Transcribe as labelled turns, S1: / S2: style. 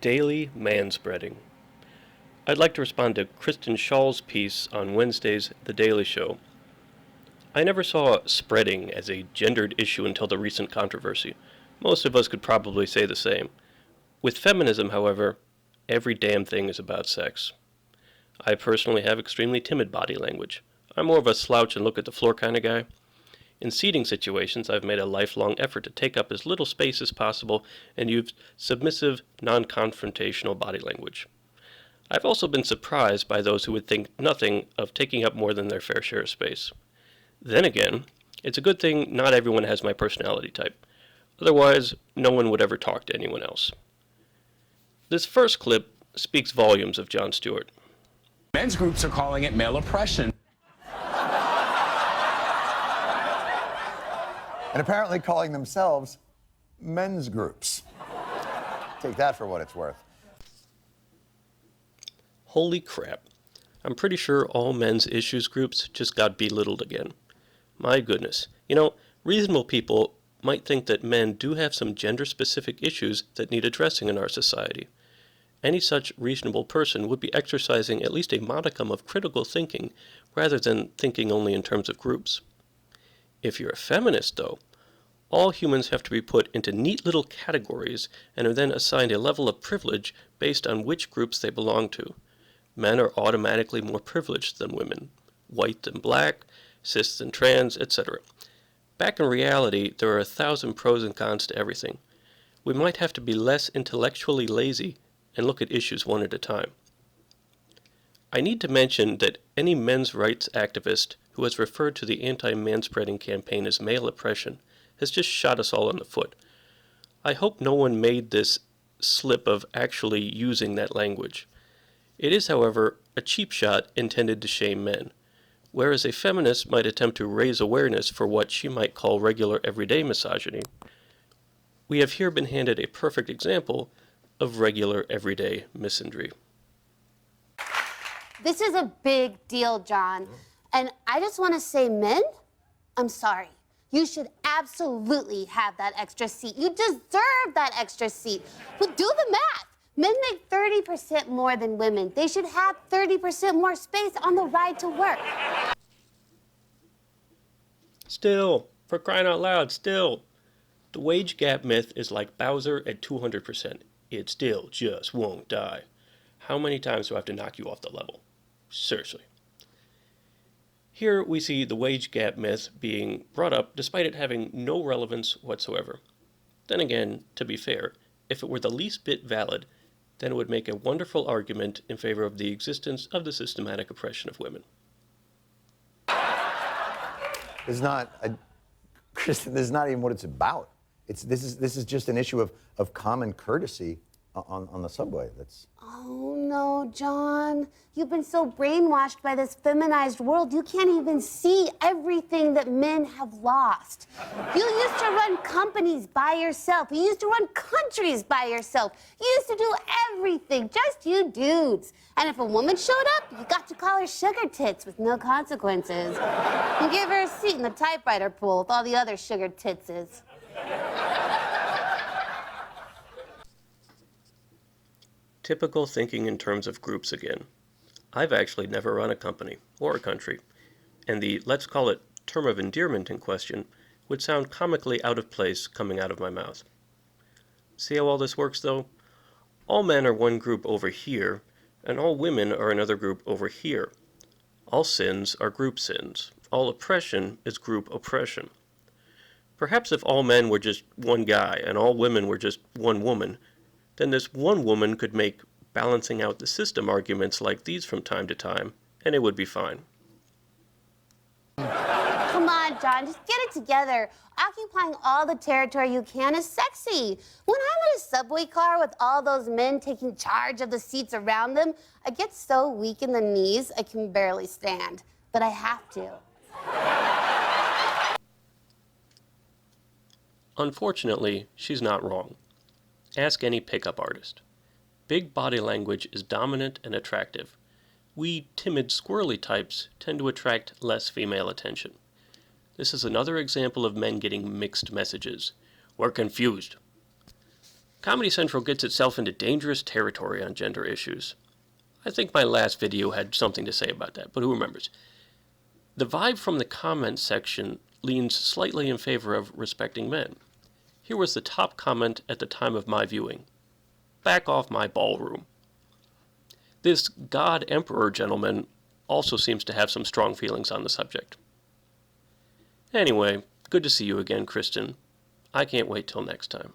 S1: Daily manspreading. I'd like to respond to Kristen Schall's piece on Wednesday's The Daily Show. I never saw spreading as a gendered issue until the recent controversy. Most of us could probably say the same. With feminism, however, every damn thing is about sex. I personally have extremely timid body language. I'm more of a slouch and look at the floor kind of guy. In seating situations, I've made a lifelong effort to take up as little space as possible and use submissive, non-confrontational body language. I've also been surprised by those who would think nothing of taking up more than their fair share of space. Then again, it's a good thing not everyone has my personality type. Otherwise, no one would ever talk to anyone else. This first clip speaks volumes of Jon Stewart.
S2: Men's groups are calling it male oppression.
S3: And apparently calling themselves men's groups. Take that for what it's worth.
S1: Holy crap. I'm pretty sure all men's issues groups just got belittled again. My goodness. You know, reasonable people might think that men do have some gender-specific issues that need addressing in our society. Any such reasonable person would be exercising at least a modicum of critical thinking rather than thinking only in terms of groups. If you're a feminist, though, all humans have to be put into neat little categories and are then assigned a level of privilege based on which groups they belong to. Men are automatically more privileged than women, white than black, cis than trans, etc. Back in reality, there are 1,000 pros and cons to everything. We might have to be less intellectually lazy and look at issues one at a time. I need to mention that any men's rights activist who has referred to the anti-manspreading campaign as male oppression has just shot us all in the foot. I hope no one made this slip of actually using that language. It is, however, a cheap shot intended to shame men, whereas a feminist might attempt to raise awareness for what she might call regular everyday misogyny. We have here been handed a perfect example of regular everyday misandry.
S4: This is a big deal, John. And I just want to say, men, I'm sorry. You should absolutely have that extra seat. You deserve that extra seat. But do the math. Men make 30% more than women. They should have 30% more space on the ride to work.
S1: Still, for crying out loud, still. The wage gap myth is like Bowser at 200%. It still just won't die. How many times do I have to knock you off the level? Seriously. Here we see the wage gap myth being brought up despite it having no relevance whatsoever. Then again, to be fair, if it were the least bit valid, then it would make a wonderful argument in favor of the existence of the systematic oppression of women.
S3: It's not, Kristen, this is not even what it's about. This is just an issue of common courtesy on the subway.
S4: Oh, no, John. You've been so brainwashed by this feminized world, you can't even see everything that men have lost. You used to run companies by yourself. You used to run countries by yourself. You used to do everything, just you dudes. And if a woman showed up, you got to call her sugar tits with no consequences. You give her a seat in the typewriter pool with all the other sugar titses.
S1: Typical thinking in terms of groups again. I've actually never run a company or a country, and the let's call it term of endearment in question would sound comically out of place coming out of my mouth. See how all this works, though? All men are one group over here, and all women are another group over here. All sins are group sins. All oppression is group oppression. Perhaps if all men were just one guy and all women were just one woman, then this one woman could make balancing out the system arguments like these from time to time, and it would be fine.
S4: Come on, John, just get it together. Occupying all the territory you can is sexy. When I'm in a subway car with all those men taking charge of the seats around them, I get so weak in the knees I can barely stand. But I have to.
S1: Unfortunately, she's not wrong. Ask any pickup artist. Big body language is dominant and attractive. We timid, squirrely types tend to attract less female attention. This is another example of men getting mixed messages. We're confused. Comedy Central gets itself into dangerous territory on gender issues. I think my last video had something to say about that, but who remembers? The vibe from the comments section leans slightly in favor of respecting men. Here was the top comment at the time of my viewing. Back off my ballroom. This God Emperor gentleman also seems to have some strong feelings on the subject. Anyway, good to see you again, Kristen. I can't wait till next time.